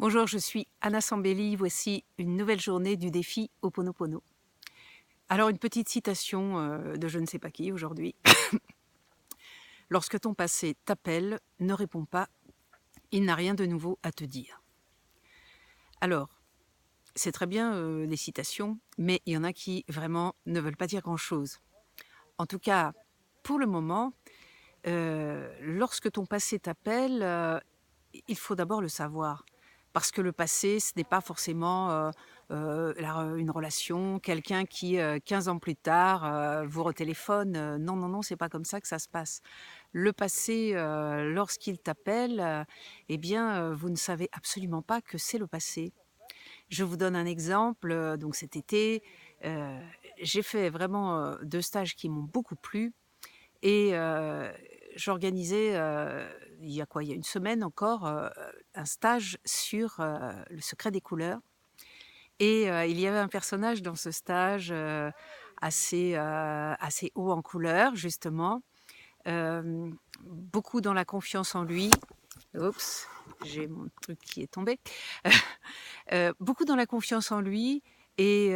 Bonjour, je suis Anna Sambelli. Voici une nouvelle journée du défi Ho'oponopono. Alors, une petite citation de je ne sais pas qui aujourd'hui. Lorsque ton passé t'appelle, ne réponds pas, il n'a rien de nouveau à te dire. Alors, c'est très bien les citations, mais il y en a qui vraiment ne veulent pas dire grand-chose. En tout cas, pour le moment, lorsque ton passé t'appelle, il faut d'abord le savoir. Parce que le passé, ce n'est pas forcément une relation, quelqu'un qui, 15 ans plus tard, vous retéléphone. Non, non, non, c'est pas comme ça que ça se passe. Le passé, lorsqu'il t'appelle, eh bien, vous ne savez absolument pas que c'est le passé. Je vous donne un exemple. Donc cet été, euh, j'ai fait vraiment 2 stages qui m'ont beaucoup plu. Et j'organisais, il y a quoi? Il y a une semaine encore, un stage sur, le secret des couleurs. Et il y avait un personnage dans ce stage, assez haut en couleurs justement, beaucoup dans la confiance en lui. Oups, j'ai mon truc qui est tombé. Beaucoup dans la confiance en lui et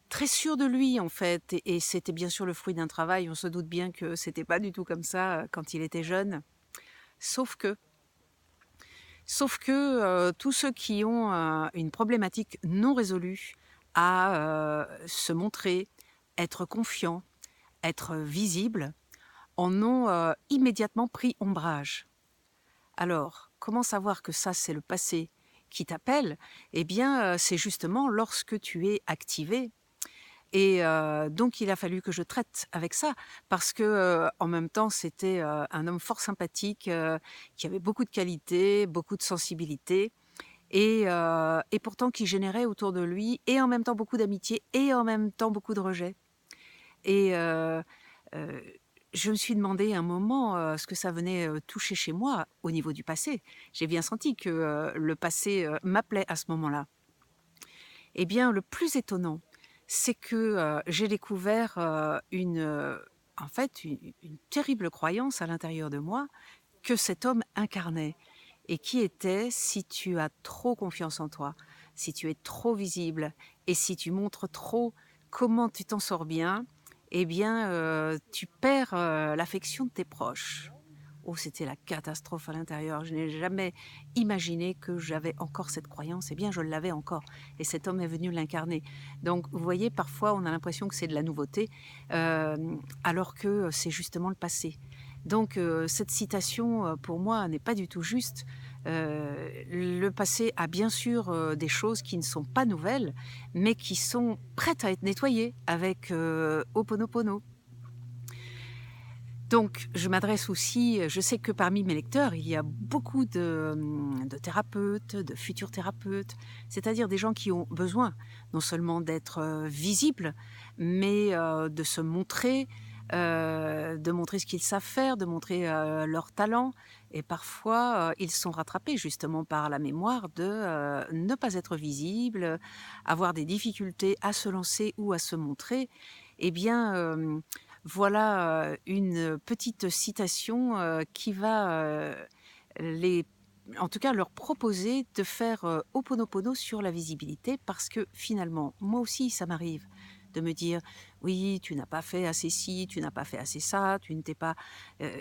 très sûr de lui, en fait, et c'était bien sûr le fruit d'un travail. On se doute bien que c'était pas du tout comme ça, quand il était jeune. Sauf que tous ceux qui ont, une problématique non résolue à, se montrer, être confiant, être visible, en ont, immédiatement pris ombrage. Alors, comment savoir que ça, c'est le passé qui t'appelle? Eh bien, c'est justement lorsque tu es activé. Et donc il a fallu que je traite avec ça parce que, en même temps, c'était, un homme fort sympathique, qui avait beaucoup de qualités, beaucoup de sensibilité et pourtant qui générait autour de lui et en même temps beaucoup d'amitié et en même temps beaucoup de rejet. Et heu, je me suis demandé un moment, ce que ça venait, toucher chez moi au niveau du passé. J'ai bien senti que, le passé, m'appelait à ce moment-là. Eh bien, le plus étonnant, c'est que, j'ai découvert, en fait, une terrible croyance à l'intérieur de moi que cet homme incarnait et qui était: si tu as trop confiance en toi, si tu es trop visible et si tu montres trop comment tu t'en sors bien, eh bien, tu perds, l'affection de tes proches. Oh, c'était la catastrophe à l'intérieur. Je n'ai jamais imaginé que j'avais encore cette croyance. Eh bien, je l'avais encore. Et cet homme est venu l'incarner. Donc, vous voyez, parfois, on a l'impression que c'est de la nouveauté, alors que c'est justement le passé. Donc, cette citation, pour moi, n'est pas du tout juste. Le passé a bien sûr des choses qui ne sont pas nouvelles, mais qui sont prêtes à être nettoyées avec Ho'oponopono. Donc, je m'adresse aussi, je sais que parmi mes lecteurs, il y a beaucoup de thérapeutes, de futurs thérapeutes, c'est-à-dire des gens qui ont besoin non seulement d'être visibles, mais de se montrer, de montrer ce qu'ils savent faire, de montrer leur talent. Et parfois, ils sont rattrapés justement par la mémoire de ne pas être visibles, avoir des difficultés à se lancer ou à se montrer. Eh bien, voilà, une petite citation, qui va, les en tout cas leur proposer de faire, Ho'oponopono sur la visibilité parce que finalement, moi aussi ça m'arrive de me dire: «Oui, tu n'as pas fait assez ci, tu n'as pas fait assez ça, tu ne t'es pas, heu,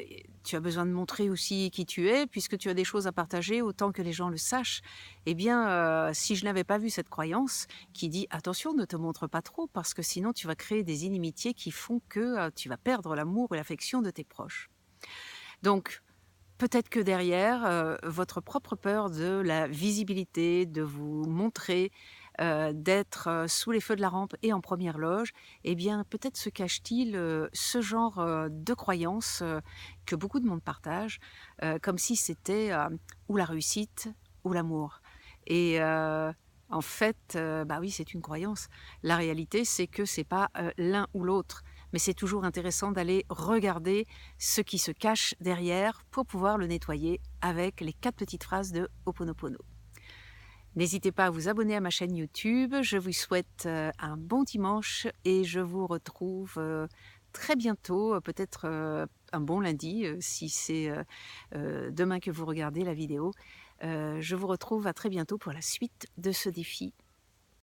tu as besoin de montrer aussi qui tu es puisque tu as des choses à partager, autant que les gens le sachent». Eh bien, si je n'avais pas vu cette croyance qui dit: «Attention, ne te montre pas trop parce que sinon tu vas créer des inimitiés qui font que, tu vas perdre l'amour et l'affection de tes proches». Donc peut-être que derrière, votre propre peur de la visibilité, de vous montrer, d'être, sous les feux de la rampe et en première loge, eh bien, peut-être se cache-t-il, ce genre, de croyances, que beaucoup de monde partage, comme si c'était, ou la réussite ou l'amour et en fait, bah, oui, c'est une croyance. La réalité, c'est que c'est pas, l'un ou l'autre, mais c'est toujours intéressant d'aller regarder ce qui se cache derrière pour pouvoir le nettoyer avec les 4 petites phrases de Ho'oponopono. N'hésitez pas à vous abonner à ma chaîne YouTube. Je vous souhaite, un bon dimanche et je vous retrouve, très bientôt, peut-être, un bon lundi, si c'est, demain que vous regardez la vidéo. Je vous retrouve à très bientôt pour la suite de ce défi.